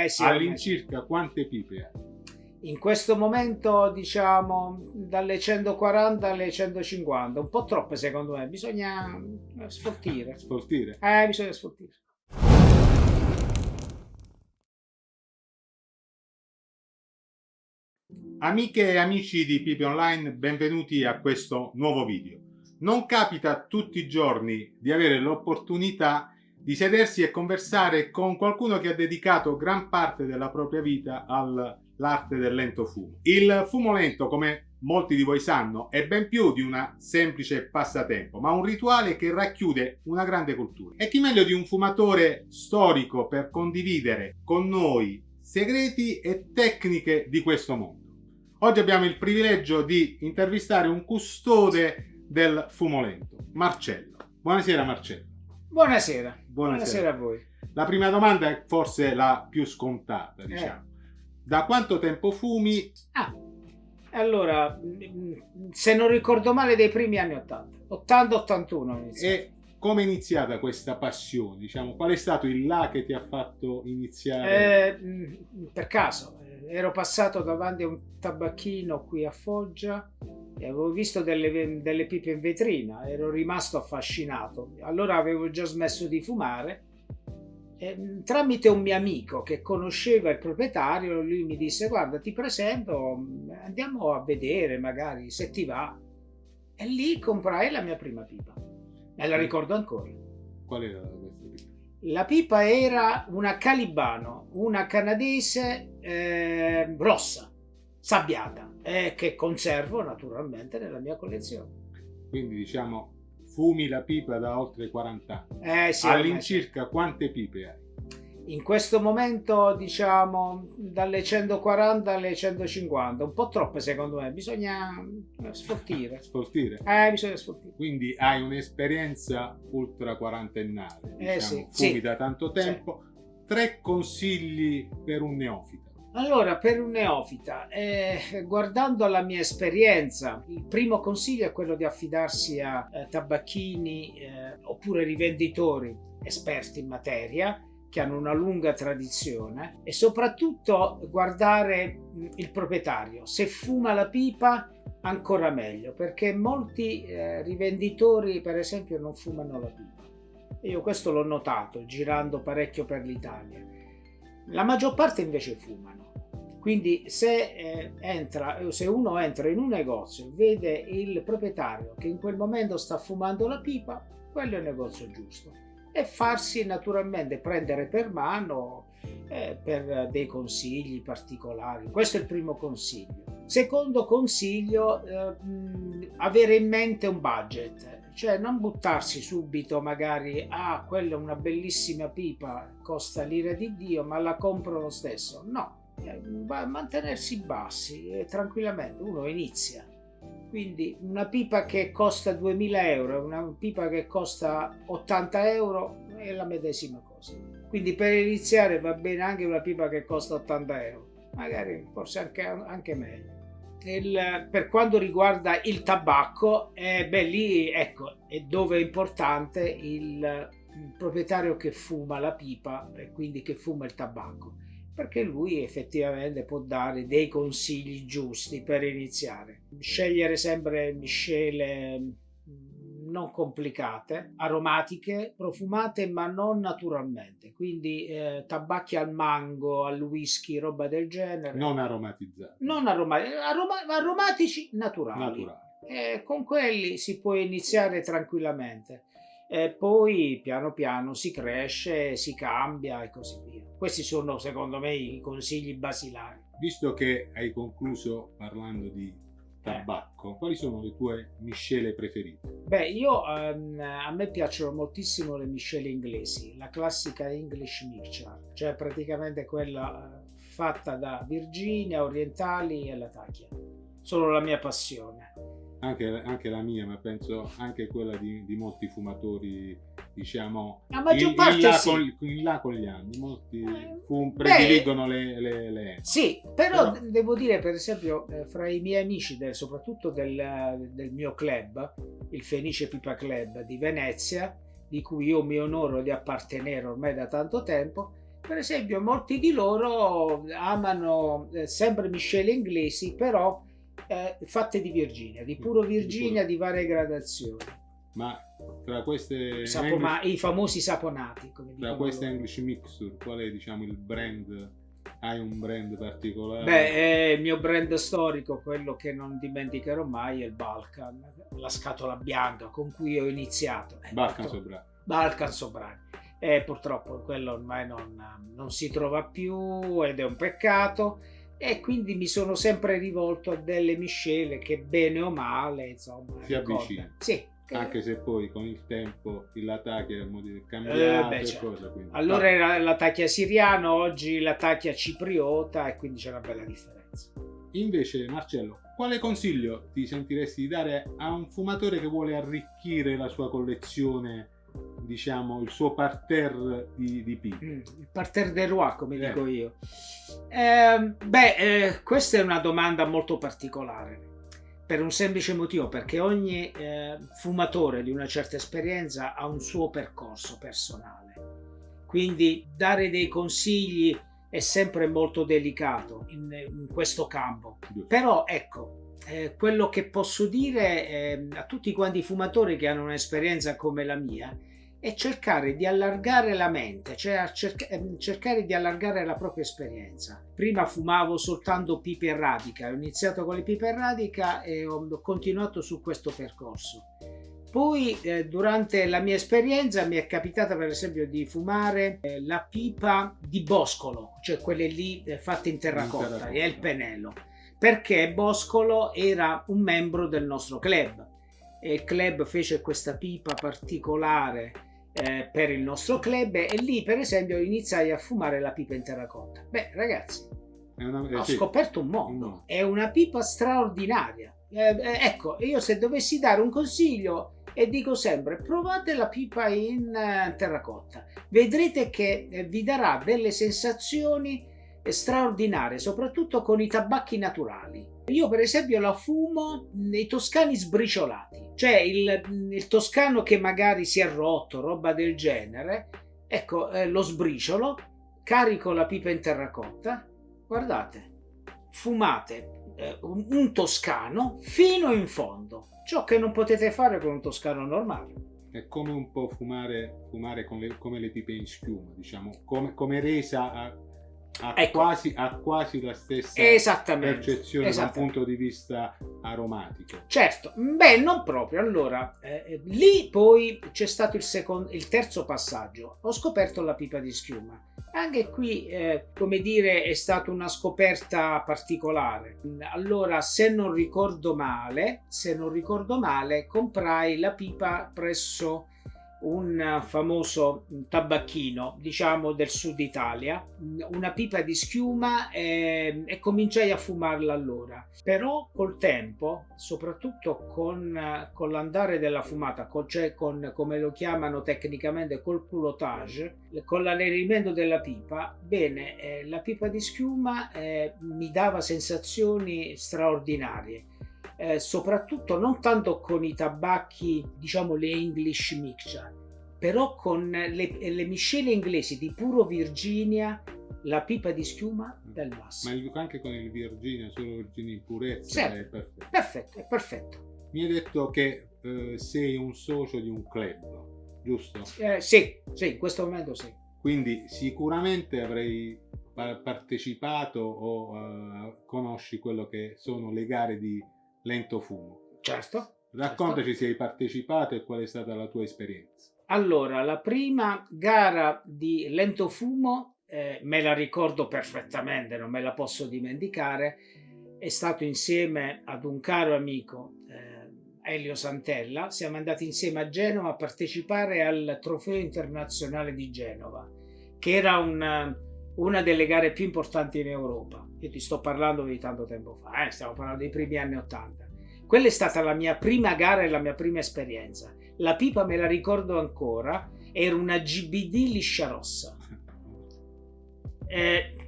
Sì, all'incirca quante pipe hai? In questo momento diciamo dalle 140 alle 150, un po' troppe secondo me, bisogna sfoltire. Sfoltire? Bisogna sfoltire. Amiche e amici di Pipe Online, benvenuti a questo nuovo video. Non capita tutti i giorni di avere l'opportunità di sedersi e conversare con qualcuno che ha dedicato gran parte della propria vita all'arte del lento fumo. Il fumo lento, come molti di voi sanno, è ben più di una semplice passatempo, ma un rituale che racchiude una grande cultura. E chi meglio di un fumatore storico per condividere con noi segreti e tecniche di questo mondo? Oggi abbiamo il privilegio di intervistare un custode del fumo lento, Marcello. Buonasera Marcello. Buonasera. Buonasera a voi. La prima domanda è forse la più scontata, diciamo. Da quanto tempo fumi? Allora, se non ricordo male, dei primi anni 80, 80-81. E come è iniziata questa passione? Diciamo, qual è stato il là che ti ha fatto iniziare? Per caso, ero passato davanti a un tabacchino qui a Foggia e avevo visto delle pipe in vetrina, ero rimasto affascinato. Allora avevo già smesso di fumare. Tramite un mio amico che conosceva il proprietario, lui mi disse: guarda, ti presento, andiamo a vedere magari se ti va. E lì comprai la mia prima pipa, me la ricordo ancora. Qual era questa pipa? La pipa era una Calibano, una canadese rossa, sabbiata, che conservo naturalmente nella mia collezione. Quindi diciamo fumi la pipa da oltre 40 anni. Sì, all'incirca quante pipe hai? In questo momento diciamo dalle 140 alle 150, un po' troppe secondo me, bisogna sfoltire. Sfoltire? Bisogna sfoltire. Quindi hai un'esperienza ultra quarantennale, diciamo, fumi da tanto tempo. Sì. 3 consigli per un neofita. Allora, per un neofita, guardando la mia esperienza, il primo consiglio è quello di affidarsi a tabacchini oppure rivenditori esperti in materia, che hanno una lunga tradizione, e soprattutto guardare il proprietario. Se fuma la pipa, ancora meglio, perché molti rivenditori, per esempio, non fumano la pipa. Io questo l'ho notato girando parecchio per l'Italia. La maggior parte invece fumano. Quindi se uno entra in un negozio e vede il proprietario che in quel momento sta fumando la pipa, quello è il negozio giusto. E farsi naturalmente prendere per mano per dei consigli particolari. Questo è il primo consiglio. Secondo consiglio, avere in mente un budget, cioè non buttarsi subito magari quella è una bellissima pipa, costa l'ira di Dio, ma la compro lo stesso. No, mantenersi bassi tranquillamente, uno inizia. Quindi una pipa che costa 2000 euro, una pipa che costa 80 euro è la medesima cosa. Quindi per iniziare va bene anche una pipa che costa 80 euro, magari forse anche meglio. Per quanto riguarda il tabacco, lì ecco, è dove è importante il proprietario che fuma la pipa e quindi che fuma il tabacco, perché lui effettivamente può dare dei consigli giusti per iniziare. Scegliere sempre miscele non complicate, aromatiche, profumate ma non naturalmente, quindi tabacchi al mango, al whisky, roba del genere. Non aromatizzati. Non aromatici naturali. Con quelli si può iniziare tranquillamente. Poi piano piano si cresce, si cambia e così via. Questi sono secondo me i consigli basilari. Visto che hai concluso parlando di tabacco, quali sono le tue miscele preferite? A me piacciono moltissimo le miscele inglesi, la classica English mixture, cioè praticamente quella fatta da Virginia, orientali e Latakia. Sono la mia passione. Anche la mia, ma penso anche quella di molti fumatori, diciamo, la maggior parte in là con gli anni, molti prediligono le sì, però devo dire, per esempio, fra i miei amici, soprattutto del mio club, il Fenice Pipa Club di Venezia, di cui io mi onoro di appartenere ormai da tanto tempo, Per esempio, molti di loro amano sempre miscele inglesi, però fatte di Virginia, di puro Virginia, di varie gradazioni. Ma tra queste I famosi saponati, come tra dicono queste loro. English Mixture, qual è, diciamo, il brand? Hai un brand particolare? Beh, è il mio brand storico, quello che non dimenticherò mai, è il Balkan, la scatola bianca con cui ho iniziato. Balkan Sobrani. Balkan Sobrani. Purtroppo quello ormai non si trova più ed è un peccato, e quindi mi sono sempre rivolto a delle miscele che bene o male, insomma, si avvicinano. Sì. Anche se poi con il tempo il Latakia è cambiato certo. cosa, quindi. Allora era l'Latakia siriano, oggi l'Latakia cipriota, e quindi c'è una bella differenza. Invece, Marcello, quale consiglio ti sentiresti di dare a un fumatore che vuole arricchire la sua collezione, diciamo il suo parterre di pipe? Il parterre des rois, come dico io. Questa è una domanda molto particolare, per un semplice motivo, perché ogni fumatore di una certa esperienza ha un suo percorso personale, quindi dare dei consigli è sempre molto delicato in questo campo. Però ecco, quello che posso dire a tutti quanti i fumatori che hanno un'esperienza come la mia è cercare di allargare la mente, cioè cercare di allargare la propria esperienza. Prima fumavo soltanto pipe a radica, ho iniziato con le pipe a radica e ho continuato su questo percorso. Poi durante la mia esperienza mi è capitata per esempio di fumare la pipa di Boscolo, cioè quelle lì fatte in terracotta, e il pennello, perché Boscolo era un membro del nostro club e il club fece questa pipa particolare per il nostro club, e lì per esempio iniziai a fumare la pipa in terracotta. Beh ragazzi, ho scoperto un mondo, è una pipa straordinaria. Ecco, io se dovessi dare un consiglio, e dico sempre, provate la pipa in terracotta, vedrete che vi darà delle sensazioni straordinarie, soprattutto con i tabacchi naturali. Io per esempio la fumo nei toscani sbriciolati, cioè il toscano che magari si è rotto, roba del genere, ecco, lo sbriciolo, carico la pipa in terracotta, guardate, fumate un toscano fino in fondo, ciò che non potete fare con un toscano normale. È come un po' fumare come le pipe in schiuma, diciamo, come resa ecco, ha quasi la stessa percezione dal punto di vista aromatico. Certo, beh, non proprio. Allora, lì poi c'è stato il terzo passaggio. Ho scoperto la pipa di schiuma. Anche qui, come dire, è stata una scoperta particolare. Allora, se non ricordo male, comprai la pipa presso un famoso tabacchino, diciamo del sud Italia, una pipa di schiuma, e cominciai a fumarla allora. Però col tempo, soprattutto con l'andare della fumata, cioè come lo chiamano tecnicamente col culotage, con l'annerimento della pipa, bene, la pipa di schiuma mi dava sensazioni straordinarie. Soprattutto non tanto con i tabacchi, diciamo le English mixture, però con le miscele inglesi di puro Virginia, la pipa di schiuma del massimo. Ma anche con il Virginia, solo Virginia in purezza, sì, è perfetto. È perfetto. Mi hai detto che sei un socio di un club, giusto? Sì, in questo momento sì. Quindi sicuramente avrei partecipato o conosci quello che sono le gare di lento fumo. Certo. Raccontaci se hai partecipato e qual è stata la tua esperienza. Allora, la prima gara di lento fumo, me la ricordo perfettamente, non me la posso dimenticare, è stato insieme ad un caro amico, Elio Santella. Siamo andati insieme a Genova a partecipare al Trofeo Internazionale di Genova, che era una delle gare più importanti in Europa. Io ti sto parlando di tanto tempo fa, stiamo parlando dei primi anni '80. Quella è stata la mia prima gara e la mia prima esperienza. La pipa me la ricordo ancora, era una GBD liscia rossa,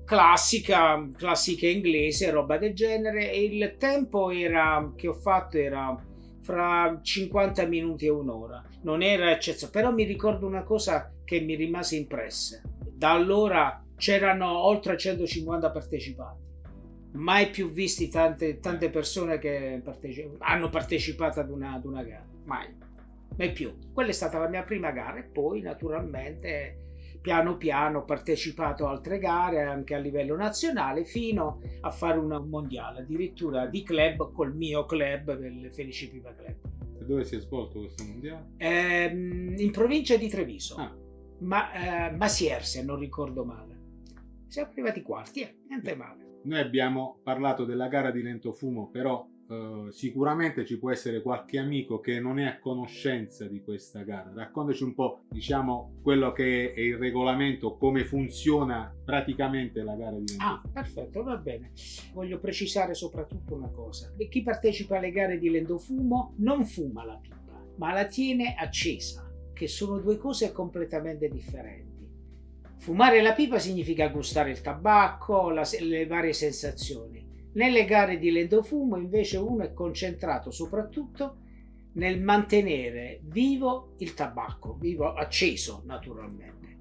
classica inglese, roba del genere, e il tempo che ho fatto era fra 50 minuti e un'ora. Non era eccezionale, però mi ricordo una cosa che mi rimase impressa. Da allora c'erano oltre 150 partecipanti. Mai più visti tante persone che hanno partecipato ad una gara, mai più. Quella è stata la mia prima gara e poi naturalmente piano piano ho partecipato a altre gare anche a livello nazionale fino a fare un mondiale, addirittura di club col mio club, il Felici Pipa Club. E dove si è svolto questo mondiale? In provincia di Treviso, Masier, se non ricordo male. Siamo arrivati quarti, niente male. Noi abbiamo parlato della gara di Lentofumo, però sicuramente ci può essere qualche amico che non è a conoscenza di questa gara. Raccontaci un po', diciamo, quello che è il regolamento, come funziona praticamente la gara di Lentofumo. Perfetto, va bene. Voglio precisare soprattutto una cosa. Chi partecipa alle gare di Lentofumo non fuma la pipa, ma la tiene accesa, che sono due cose completamente differenti. Fumare la pipa significa gustare il tabacco, le varie sensazioni. Nelle gare di Lentofumo invece uno è concentrato soprattutto nel mantenere vivo il tabacco, vivo, acceso naturalmente.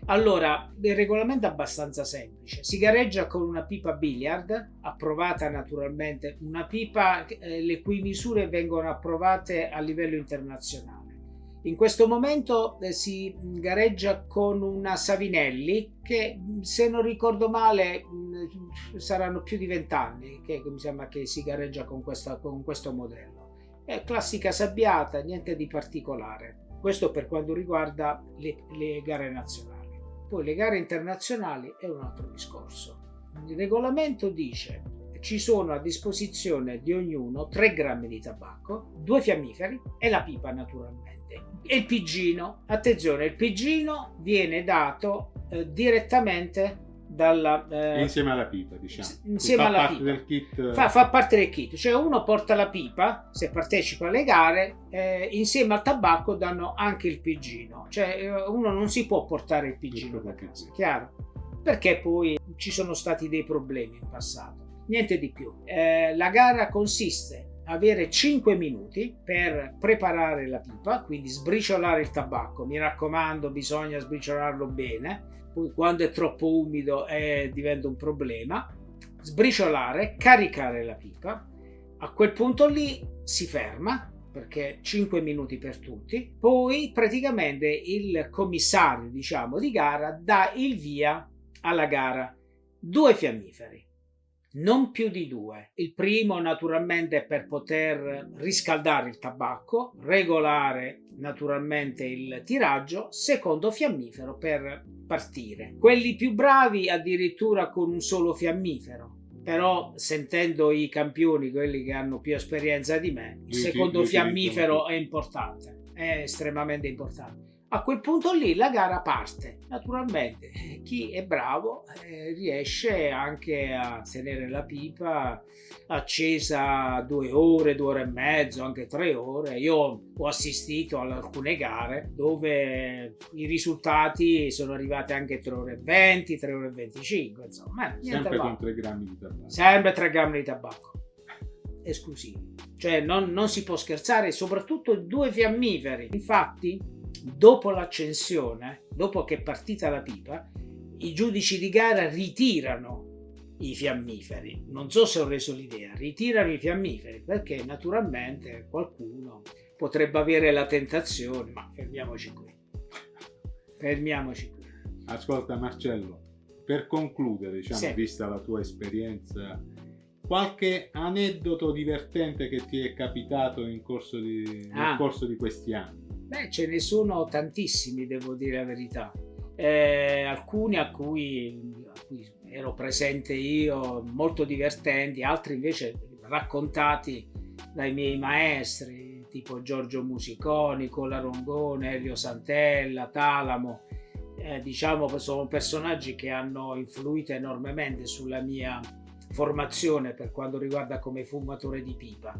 Allora, il regolamento è abbastanza semplice. Si gareggia con una pipa billiard, approvata naturalmente, una pipa le cui misure vengono approvate a livello internazionale. In questo momento si gareggia con una Savinelli che, se non ricordo male, saranno più di 20 anni che mi sembra che si gareggia con questo modello. È classica sabbiata, niente di particolare. Questo per quanto riguarda le gare nazionali. Poi le gare internazionali è un altro discorso. Il regolamento dice che ci sono a disposizione di ognuno 3 grammi di tabacco, 2 fiammiferi e la pipa naturalmente. E il piggino, attenzione, il piggino viene dato direttamente insieme alla pipa, diciamo. Insieme alla pipa. Del kit. Fa parte del kit, cioè uno porta la pipa, se partecipa alle gare, insieme al tabacco danno anche il piggino, cioè uno non si può portare il piggino da casa, chiaro? Perché poi ci sono stati dei problemi in passato, niente di più. La gara consiste avere 5 minuti per preparare la pipa, quindi sbriciolare il tabacco. Mi raccomando, bisogna sbriciolarlo bene, poi quando è troppo umido diventa un problema. Sbriciolare, caricare la pipa, a quel punto lì si ferma perché 5 minuti per tutti, poi praticamente il commissario, diciamo, di gara dà il via alla gara. 2 fiammiferi, non più di 2. Il primo naturalmente per poter riscaldare il tabacco, regolare naturalmente il tiraggio, secondo fiammifero per partire. Quelli più bravi addirittura con un solo fiammifero, però sentendo i campioni, quelli che hanno più esperienza di me, il secondo fiammifero è importante, è estremamente importante. A quel punto lì la gara parte. Naturalmente chi è bravo riesce anche a tenere la pipa accesa 2 ore, 2 ore e mezzo, anche 3 ore. Io ho assistito ad alcune gare dove i risultati sono arrivati anche 3 ore e 20, 3 ore e 25, insomma. Sempre con 3 grammi di tabacco. Sempre 3 grammi di tabacco. Esclusivi. Cioè non si può scherzare, soprattutto 2 fiammiferi. Infatti, dopo l'accensione, dopo che è partita la pipa, i giudici di gara ritirano i fiammiferi. Non so se ho reso l'idea, ritirano i fiammiferi perché naturalmente qualcuno potrebbe avere la tentazione, ma fermiamoci qui. Ascolta Marcello, per concludere, diciamo, sì, vista la tua esperienza, qualche aneddoto divertente che ti è capitato nel corso di questi anni? Beh, ce ne sono tantissimi, devo dire la verità. Alcuni a cui ero presente io, molto divertenti, altri invece raccontati dai miei maestri, tipo Giorgio Musiconi, Cola Rongone, Elio Santella, Talamo. Diciamo che sono personaggi che hanno influito enormemente sulla mia formazione per quanto riguarda come fumatore di pipa.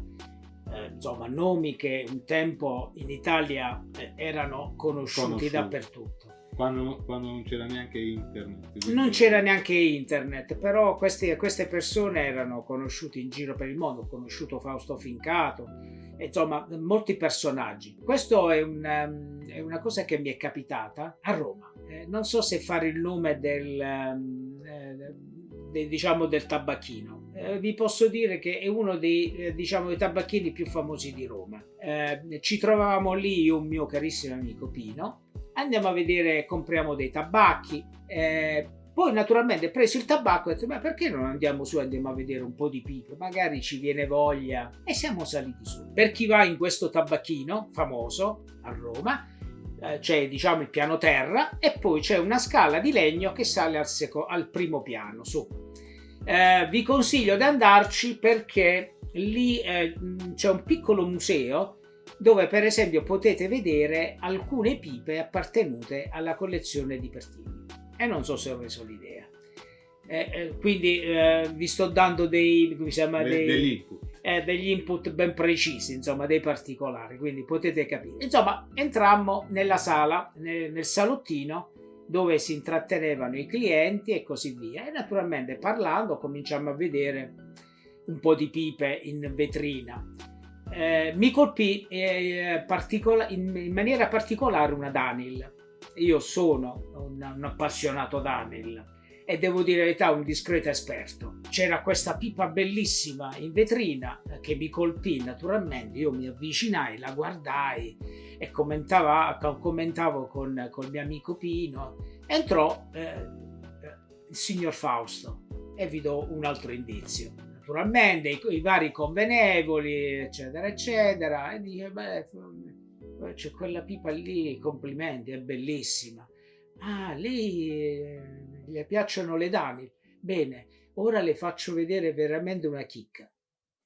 Insomma, nomi che un tempo in Italia erano conosciuti dappertutto. Quando non c'era neanche internet. Non c'era neanche internet, però queste persone erano conosciute in giro per il mondo. Ho conosciuto Fausto Fincato, insomma molti personaggi. Questo è una cosa che mi è capitata a Roma. non so se fare il nome diciamo del tabacchino. Vi posso dire che è uno dei dei tabacchini più famosi di Roma. Ci trovavamo lì io e un mio carissimo amico Pino, andiamo a vedere, compriamo dei tabacchi, poi naturalmente preso il tabacco ho detto ma perché non andiamo su e andiamo a vedere un po' di pipe, magari ci viene voglia, e siamo saliti su. Per chi va in questo tabacchino famoso a Roma c'è diciamo il piano terra e poi c'è una scala di legno che sale al primo piano su. Vi consiglio di andarci perché lì c'è un piccolo museo dove per esempio potete vedere alcune pipe appartenute alla collezione di Pertini, e non so se ho reso l'idea. Quindi vi sto dando degli input ben precisi, insomma dei particolari, quindi potete capire. Insomma, entrammo nella sala, nel salottino dove si intrattenevano i clienti e così via, e naturalmente parlando cominciamo a vedere un po' di pipe in vetrina. Mi colpì in maniera particolare una Dunhill. Io sono un appassionato Dunhill e devo dire la verità, un discreto esperto. C'era questa pipa bellissima in vetrina che mi colpì naturalmente. Io mi avvicinai, la guardai e commentavo con il mio amico Pino. Entrò il signor Fausto e vi do un altro indizio. Naturalmente i vari convenevoli, eccetera, eccetera, e dice, beh, c'è quella pipa lì, complimenti, è bellissima. Ah, lì le piacciono le Dunhill. Bene, ora le faccio vedere veramente una chicca.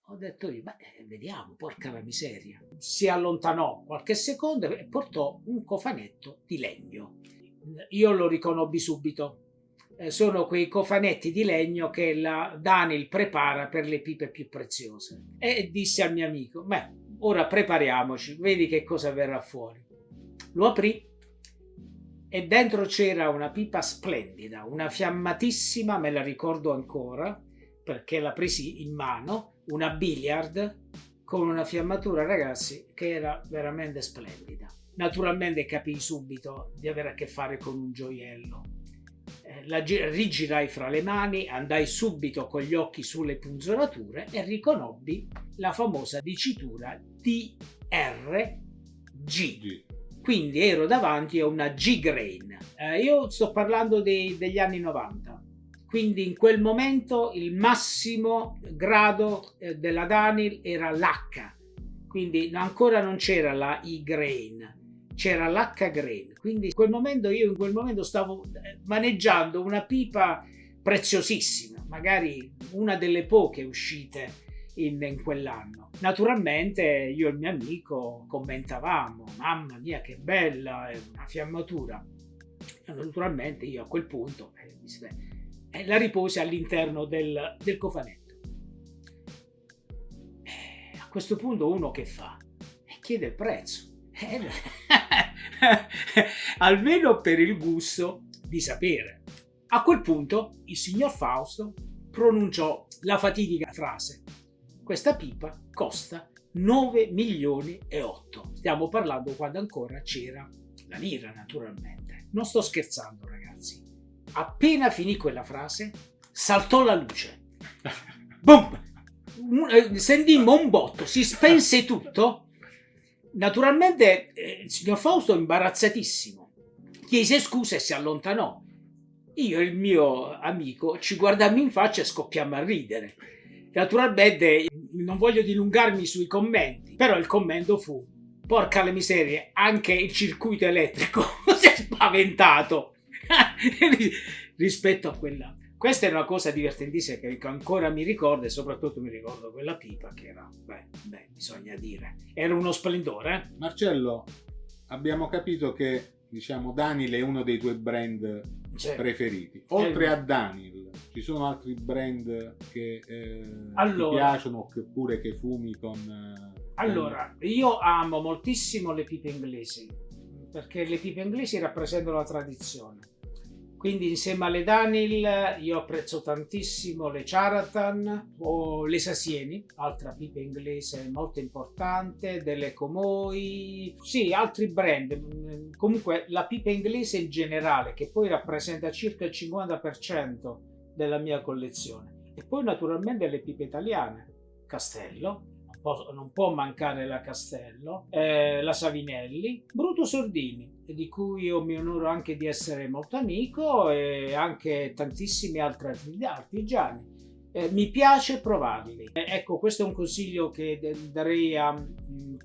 Ho detto io, beh, vediamo, porca la miseria. Si allontanò qualche secondo e portò un cofanetto di legno. Io lo riconobbi subito. Sono quei cofanetti di legno che la Dunhill prepara per le pipe più preziose. E disse al mio amico, beh, ora prepariamoci, vedi che cosa verrà fuori. Lo aprì e dentro c'era una pipa splendida, una fiammatissima, me la ricordo ancora, perché la presi in mano, una Billiard con una fiammatura, ragazzi, che era veramente splendida. Naturalmente capii subito di avere a che fare con un gioiello. La rigirai fra le mani, andai subito con gli occhi sulle punzolature e riconobbi la famosa dicitura DRG. Quindi ero davanti a una G-Grain. Io sto parlando degli anni 90. Quindi in quel momento il massimo grado della Dunhill era l'H. Quindi ancora non c'era la I-Grain, c'era l'H-Grain. Quindi in quel momento stavo maneggiando una pipa preziosissima, magari una delle poche uscite in quell'anno. Naturalmente io e il mio amico commentavamo, mamma mia che bella, è una fiammatura. E naturalmente io a quel punto la ripose all'interno del cofanetto. A questo punto uno che fa? Chiede il prezzo. Almeno per il gusto di sapere. A quel punto il signor Fausto pronunciò la fatidica frase: questa pipa costa 9 milioni e 8. Stiamo parlando quando ancora c'era la lira, naturalmente. Non sto scherzando, ragazzi. Appena finì quella frase saltò la luce. Boom! Sentimmo un botto, si spense tutto. Naturalmente il signor Fausto, imbarazzatissimo, chiese scusa e si allontanò. Io e il mio amico ci guardammo in faccia e scoppiammo a ridere. Naturalmente non voglio dilungarmi sui commenti, però il commento fu: porca le miserie, anche il circuito elettrico si è spaventato rispetto a quella. Questa è una cosa divertentissima che ancora mi ricordo, e soprattutto mi ricordo quella pipa che era, bisogna dire, era uno splendore. Marcello, abbiamo capito che Dunhill è uno dei tuoi brand preferiti. Oltre a Dunhill, ci sono altri brand che ti piacciono, oppure che fumi con... Allora, io amo moltissimo le pipe inglesi, perché le pipe inglesi rappresentano la tradizione. Quindi insieme alle Danil io apprezzo tantissimo le Charatan o le Sasieni, altra pipa inglese molto importante, delle Comoi, sì, altri brand. Comunque la pipa inglese in generale, che poi rappresenta circa il 50% della mia collezione. E poi naturalmente le pipe italiane, Castello, non può mancare la Castello, la Savinelli, Bruto Sordini, di cui io mi onoro anche di essere molto amico, e anche tantissimi altri artigiani. Mi piace provarli. Ecco, questo è un consiglio che darei a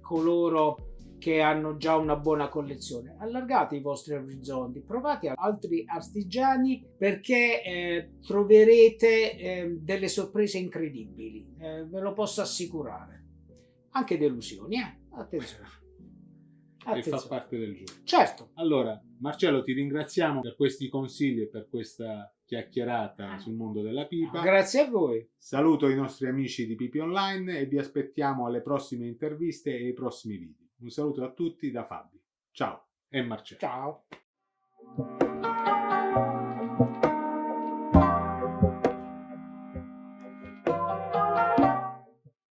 coloro che hanno già una buona collezione. Allargate i vostri orizzonti, provate altri artigiani, perché troverete delle sorprese incredibili, ve lo posso assicurare. Anche delusioni, attenzione. E fa parte del gioco. Certo. Allora, Marcello, ti ringraziamo per questi consigli e per questa chiacchierata sul mondo della pipa. Grazie a voi. Saluto i nostri amici di Pipi Online e vi aspettiamo alle prossime interviste e ai prossimi video. Un saluto a tutti da Fabio. Ciao e Marcello. Ciao.